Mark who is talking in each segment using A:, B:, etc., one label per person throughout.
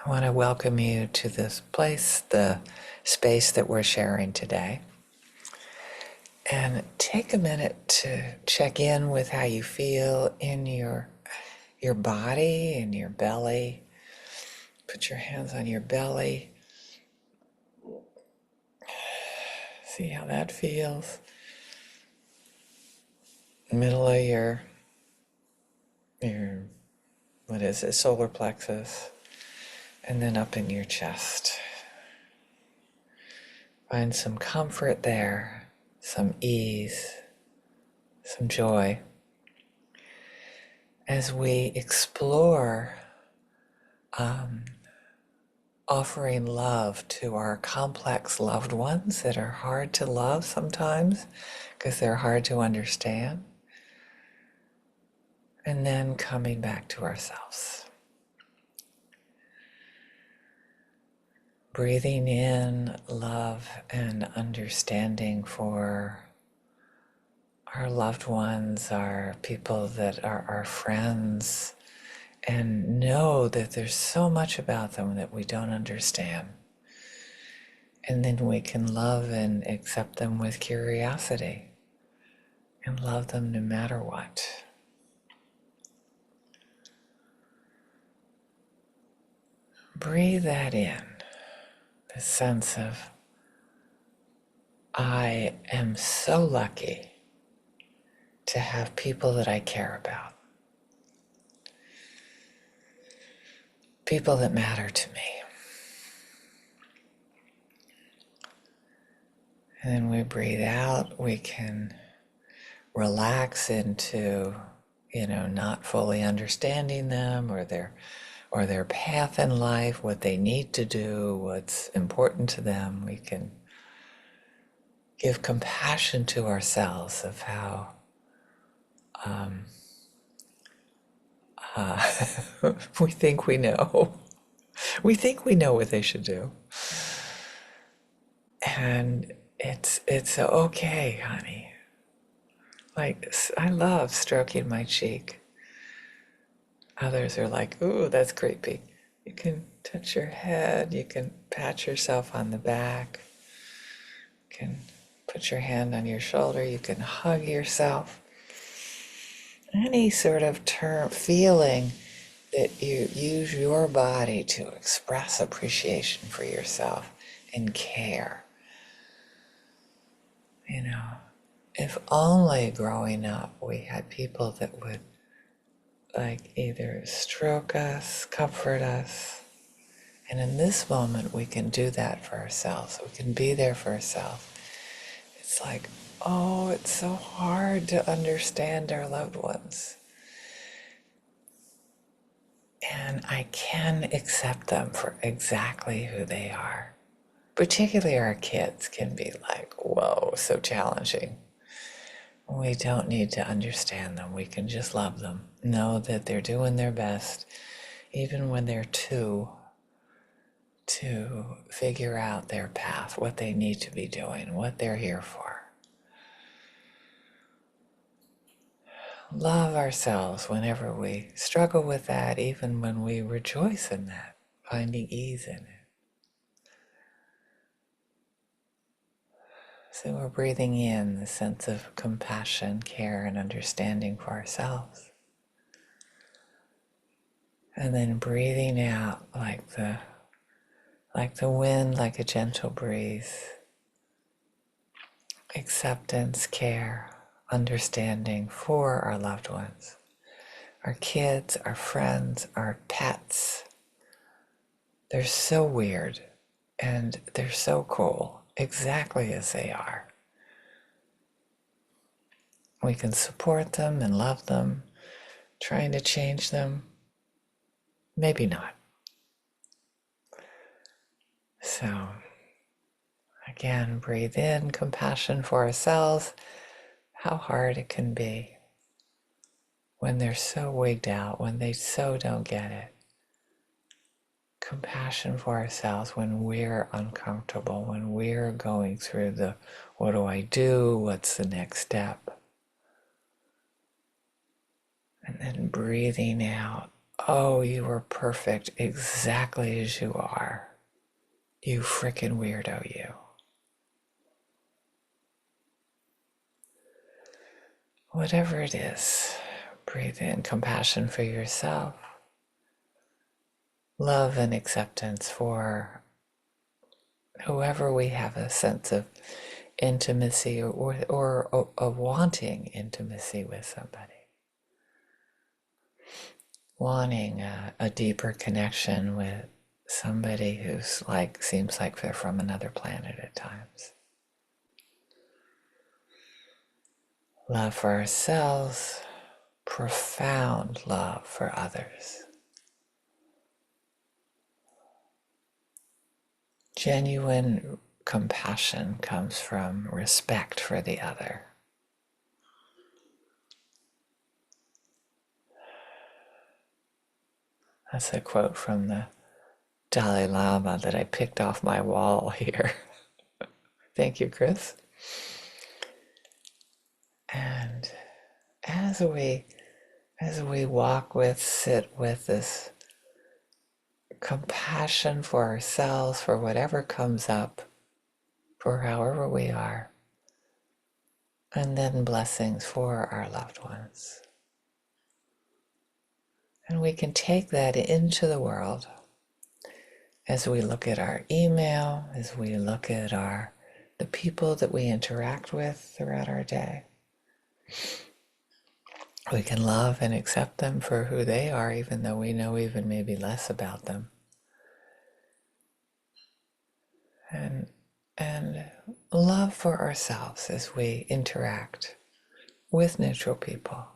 A: I want to welcome you to this place, the space that we're sharing today. And take a minute to check in with how you feel in your body, in your belly. Put your hands on your belly. See how that feels. Middle of your what is it, solar plexus. And then up in your chest. Find some comfort there, some ease, some joy. As we explore offering love to our complex loved ones that are hard to love sometimes because they're hard to understand, and then coming back to ourselves. Breathing in love and understanding for our loved ones, our people that are our friends, and know that there's so much about them that we don't understand. And then we can love and accept them with curiosity and love them no matter what. Breathe that in, the sense of, I am so lucky to have people that I care about. People that matter to me. And then we breathe out, we can relax into, not fully understanding them or their path in life, what they need to do, what's important to them. We can give compassion to ourselves of how we think we know. We think we know what they should do. And it's okay, honey. Like, I love stroking my cheek. Others are like, ooh, that's creepy. You can touch your head. You can pat yourself on the back. You can put your hand on your shoulder. You can hug yourself. Any sort of feeling that you use your body to express appreciation for yourself and care. If only growing up we had people that would either stroke us, comfort us. And in this moment, we can do that for ourselves. We can be there for ourselves. It's like, oh, it's so hard to understand our loved ones. And I can accept them for exactly who they are. Particularly our kids can be like, whoa, so challenging. We don't need to understand them. We can just love them. Know that they're doing their best, even when they're two, to figure out their path, what they need to be doing, what they're here for. Love ourselves whenever we struggle with that, even when we rejoice in that, finding ease in it. So we're breathing in the sense of compassion, care, and understanding for ourselves. And then breathing out like the wind, like a gentle breeze. Acceptance, care, understanding for our loved ones. Our kids, our friends, our pets. They're so weird and they're so cool, exactly as they are. We can support them and love them, trying to change them. Maybe not. So, again, breathe in compassion for ourselves, how hard it can be when they're so wigged out, when they so don't get it. Compassion for ourselves when we're uncomfortable, when we're going through the, what do I do? What's the next step? And then breathing out oh, you are perfect exactly as you are. You frickin' weirdo, you. Whatever it is, breathe in compassion for yourself, love and acceptance for whoever we have a sense of intimacy or a wanting intimacy with somebody, wanting a deeper connection with somebody who's like, seems like they're from another planet at times. Love for ourselves, profound love for others. Genuine compassion comes from respect for the other. That's a quote from the Dalai Lama that I picked off my wall here. Thank you, Chris. And as we sit with this compassion for ourselves, for whatever comes up, for however we are, and then blessings for our loved ones. And we can take that into the world as we look at our email, as we look at the people that we interact with throughout our day. We can love and accept them for who they are, even though we know even maybe less about them. And love for ourselves as we interact with neutral people.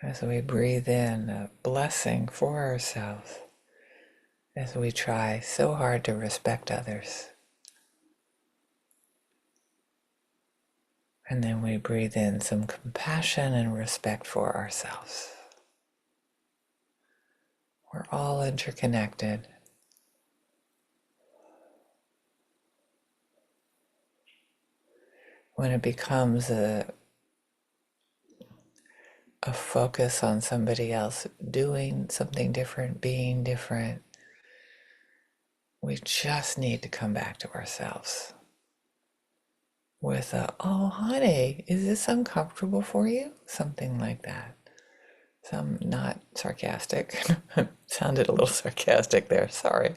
A: As we breathe in a blessing for ourselves, as we try so hard to respect others. And then we breathe in some compassion and respect for ourselves. We're all interconnected. When it becomes a focus on somebody else doing something different, being different, we just need to come back to ourselves with oh, honey, is this uncomfortable for you? Something like that. Some not sarcastic. Sounded a little sarcastic there, sorry.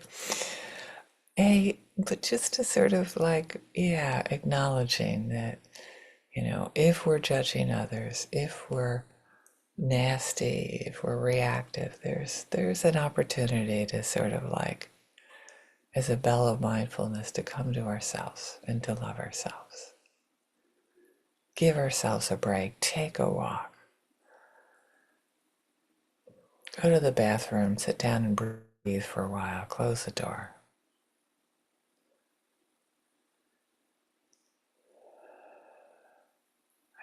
A: But just to sort of like, yeah, acknowledging that, if we're judging others, if we're nasty, if we're reactive, there's an opportunity to sort of like, as a bell of mindfulness, to come to ourselves and to love ourselves. Give ourselves a break, take a walk. Go to the bathroom, sit down and breathe for a while, close the door.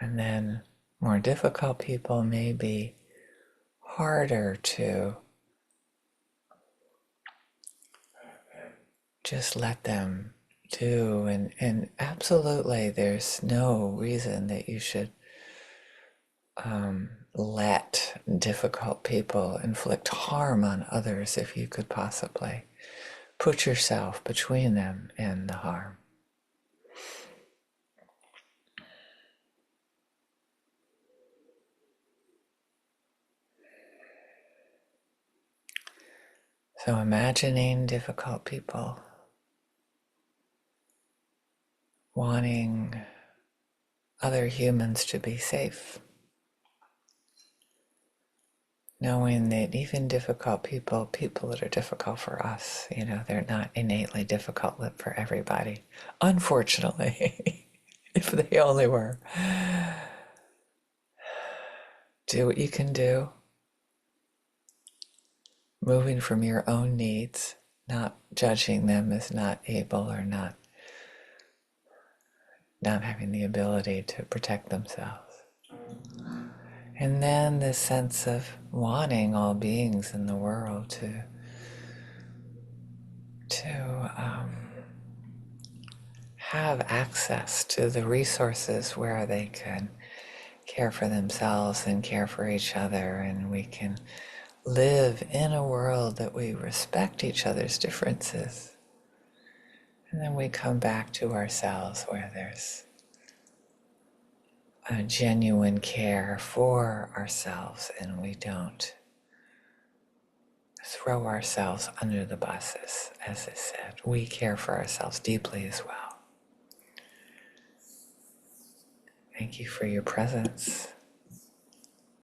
A: And then more difficult people may be harder to just let them do. And absolutely, there's no reason that you should let difficult people inflict harm on others if you could possibly put yourself between them and the harm. So imagining difficult people wanting other humans to be safe, knowing that even difficult people that are difficult for us, they're not innately difficult for everybody. Unfortunately, if they only were. Do what you can do, moving from your own needs, not judging them as not able or not having the ability to protect themselves. And then this sense of wanting all beings in the world to have access to the resources where they can care for themselves and care for each other, and we can live in a world that we respect each other's differences. And then we come back to ourselves where there's a genuine care for ourselves and we don't throw ourselves under the buses, as I said. We care for ourselves deeply as well. Thank you for your presence.